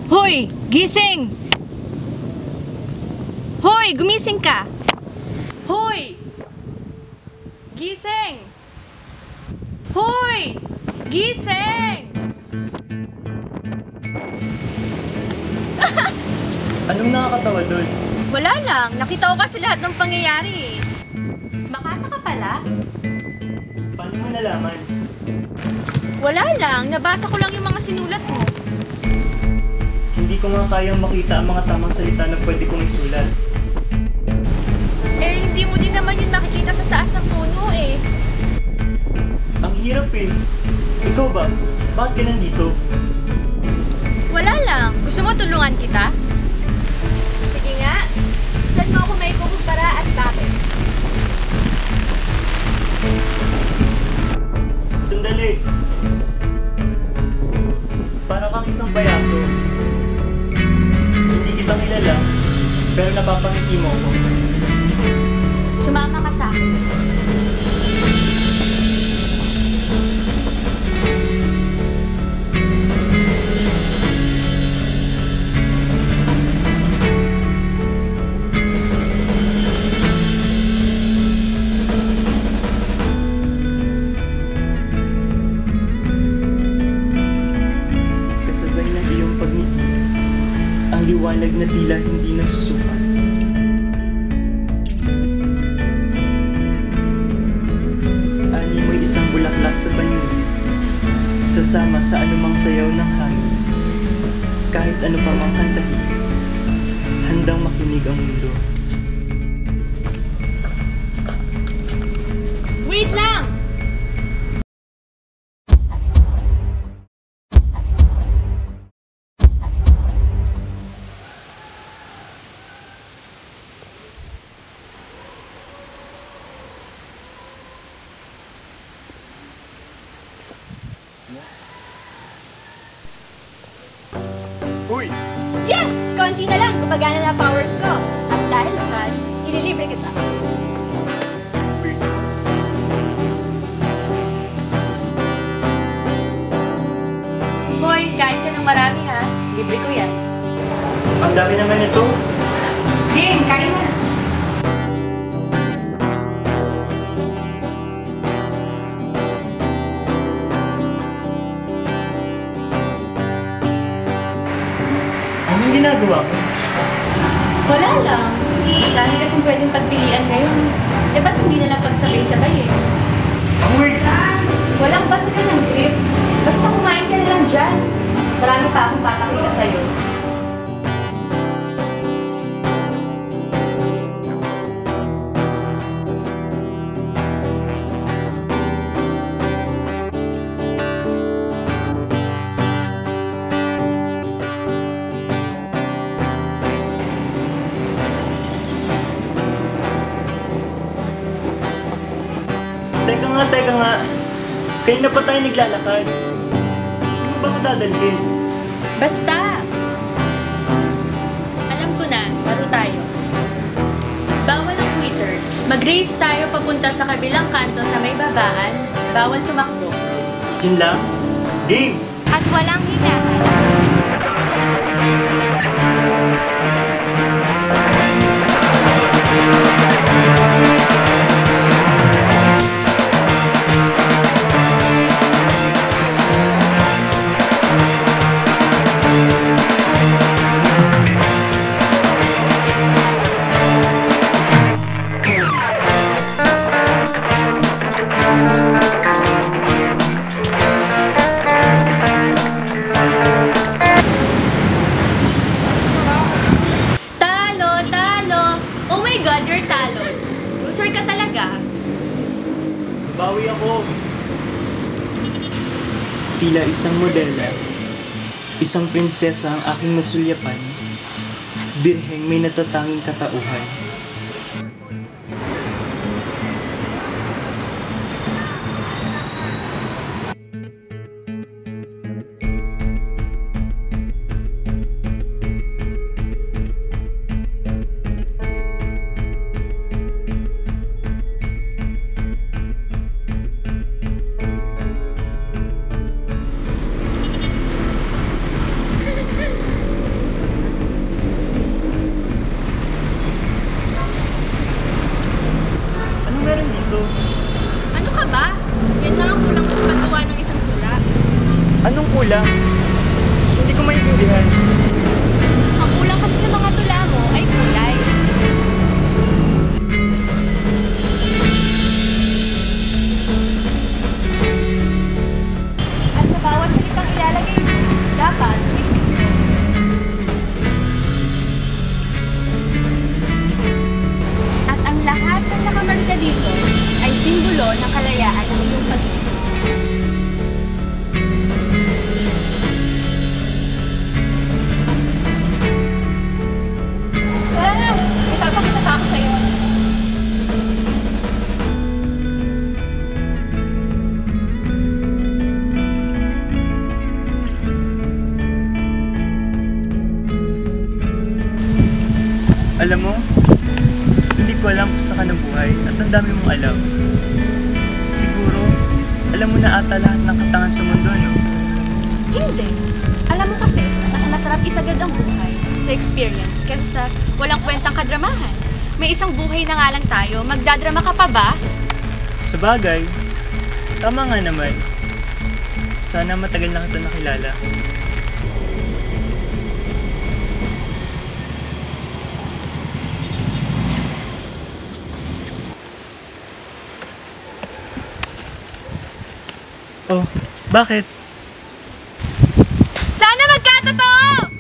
Hoy! Gising! Hoy! Gumising ka! Hoy! Gising! Hoy! Gising! Anong nakakatawa doon? Wala lang. Nakita ko kasi lahat ng pangyayari. Makata ka pala? Paano mo nalaman? Wala lang. Nabasa ko lang yung mga sinulat mo. Hindi ko nga kayang makita ang mga tamang salita na pwede kong isulat. Eh, hindi mo din naman yung nakikita sa taas ng puno eh. Ang hirap eh. Ikaw ba? Bakit ka nandito? Wala lang. Gusto mo tulungan kita? Sige nga. Saan mo ako may kukumpara at bakit? Sandali. Para kang isang payaso. Hindi kita kilala, pero napapangiti mo ako. Sumama ka sa akin. Kasabay ng iyong pagngiti, ang liwanag na tila hindi nasusukat. Ani mo'y isang bulaklak sa paningin, sasama sa anumang sayaw ng hangin. Kahit ano pa mang kantahin, handang makinig ang mundo. Wait lang! Uy! Yes! Konti na lang, gumagana na powers ko. At dahil dyan, ililibre kita. Hoy, kain ka ng marami ha. Libre ko yan. Ang dami naman ito. Game, kain na. Anong ginagawa ginagawa mo? Wala lang. Dami kasing pwedeng pagpilian ngayon. Eh, ba't hindi na lang pagsabay-sabay eh? Ang weird! Walang basta ka ng trip. Basta kumain ka na lang dyan. Marami pa akong papakita sa'yo. Teka nga. Kanina pa tayo naglalakad. Saan mo ba madadalhin? Basta! Alam ko na, laro tayo. Bawal ang Twitter. Mag-race tayo papunta sa kabilang kanto sa may babaan. Bawal tumakbo. Yun lang? Game! At walang hinahan. God, you're talon. Loser ka talaga. Bawi ako. Tila isang modela, isang prinsesa ang aking nasulyapan, birheng may natatanging katauhan. Ano ka ba? Yan lang ang kulang mo sa paggawa ng isang tula. Anong kulang? Hindi ko maintindihan. Ang kulang kasi sa mga tula mo ay kulay. At sa bawat salitang ilalagay mo, dapat may picture. At ang lahat ng nakamarka dito ay simbolo ng kalayaan ng iyong pag-iisip. Tara na! Ipapakita pa ako sa'yo. Alam mo, hindi ko alam kung saan ka nabuhay at ang dami mong alam. Siguro, alam mo na ata lahat ng katangan sa mundo, no? Hindi. Alam mo kasi, mas masarap isagad ang buhay sa experience kaysa sa walang kwentang kadramahan. May isang buhay na nga lang tayo, magdadrama ka pa ba? Sa bagay, tama nga naman. Sana matagal na kita nakilala. Oh, bakit? Sana magkatotoo!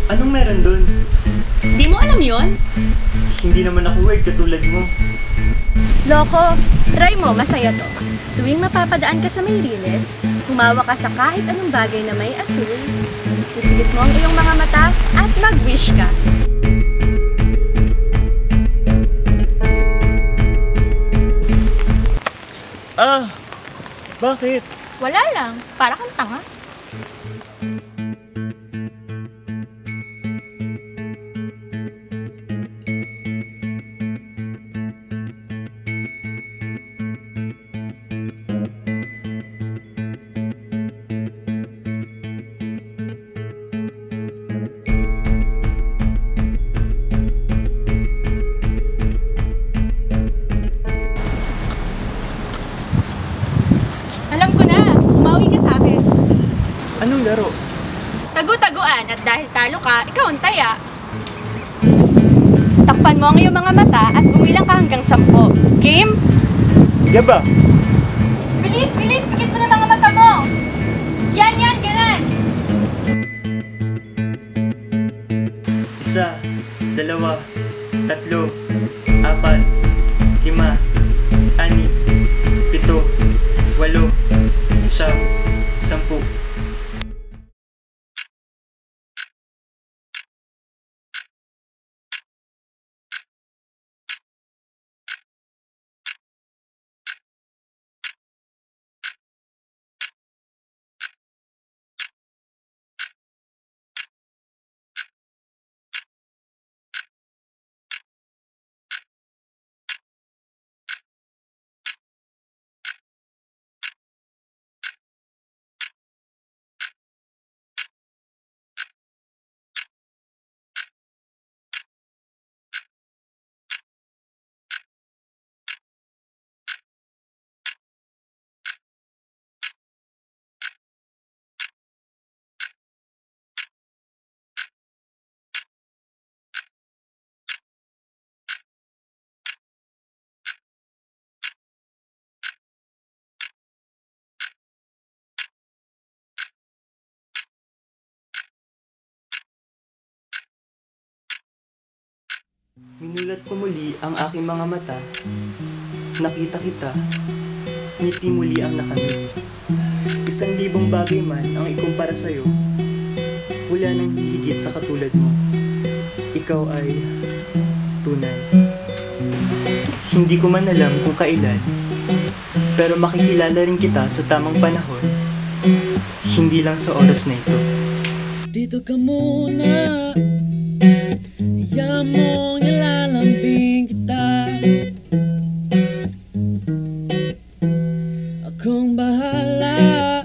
Anong meron dun? Di mo alam yon? Hindi naman ako weird katulad mo. Loko, try mo, masaya to. Tuwing mapapadaan ka sa may riles, humawa ka sa kahit anong bagay na may asul, pipilit mo ang iyong mga mata at mag-wish ka. Ah, bakit? Wala lang, para kang tanga. Alam ko na, umawi ka sa akin. yan at dahil talo ka, ikaw ang taya. Takpan mo ang iyong mga mata at bumilang ka hanggang 10. Game? Higa ba? Bilis! Bilis! Pikit mo na mga mata mo! Yan! Yan! Ganan! 1, 2, 3, 4, 5, 6, 7, 8, 9, 10, 11, 10. Minulat ko muli ang aking mga mata. Nakita kita, ngiti muli ang nakamit. 1,000 bagay man ang ikumpara sa'yo, wala nang hihigit sa katulad mo. Ikaw ay tunay. Hindi ko man alam kung kailan, pero makikilala rin kita sa tamang panahon, hindi lang sa oras na ito. Dito ka muna, hayaan mong ilalambing kita. Akong bahala,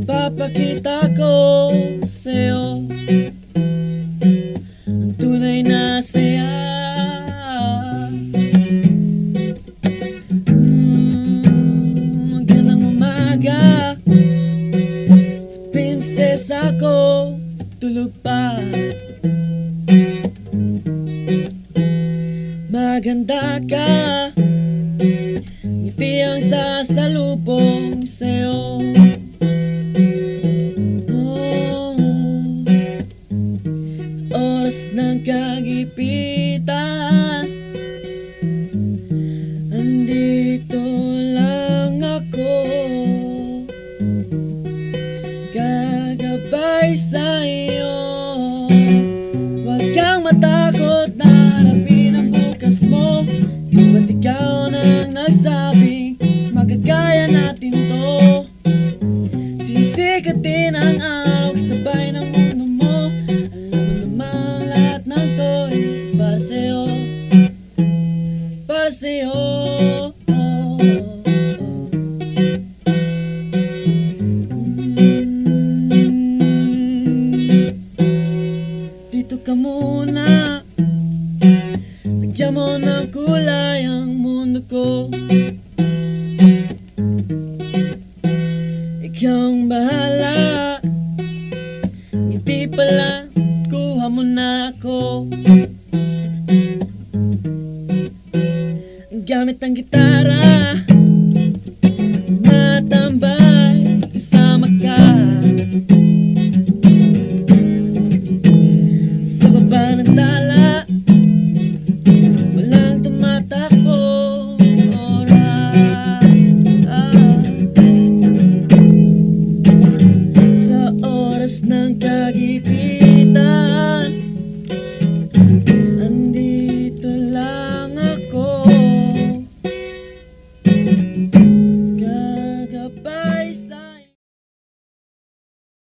papakita ko sa'yo ang tunay na saya. Magandang umaga, sa prinsesa ko tulog pa. Maganda ka, ngiti ang sasalubong sa'yo. Oh, sa oras ng kagipitan, andito lang ako, gagabay sa'yo. Huwag kang matakot na harapin ang bukas mo. Ba't ikaw nang nagsabing magagaya natin to? Sisikatin ang araw kasabay ng mundo mo. Alam mo naman lahat ng to ay para sa'yo, para sa'yo. Dito ka muna, lagyan mo ng kulay ang mundo ko. Ikaw ang bahala, ngiti pala, kuha mo na ako. Gamit ang gitara, matambay, kasama ka. Sa baba ng tala, walang tumatakbo oras. Sa oras ng kagipitan,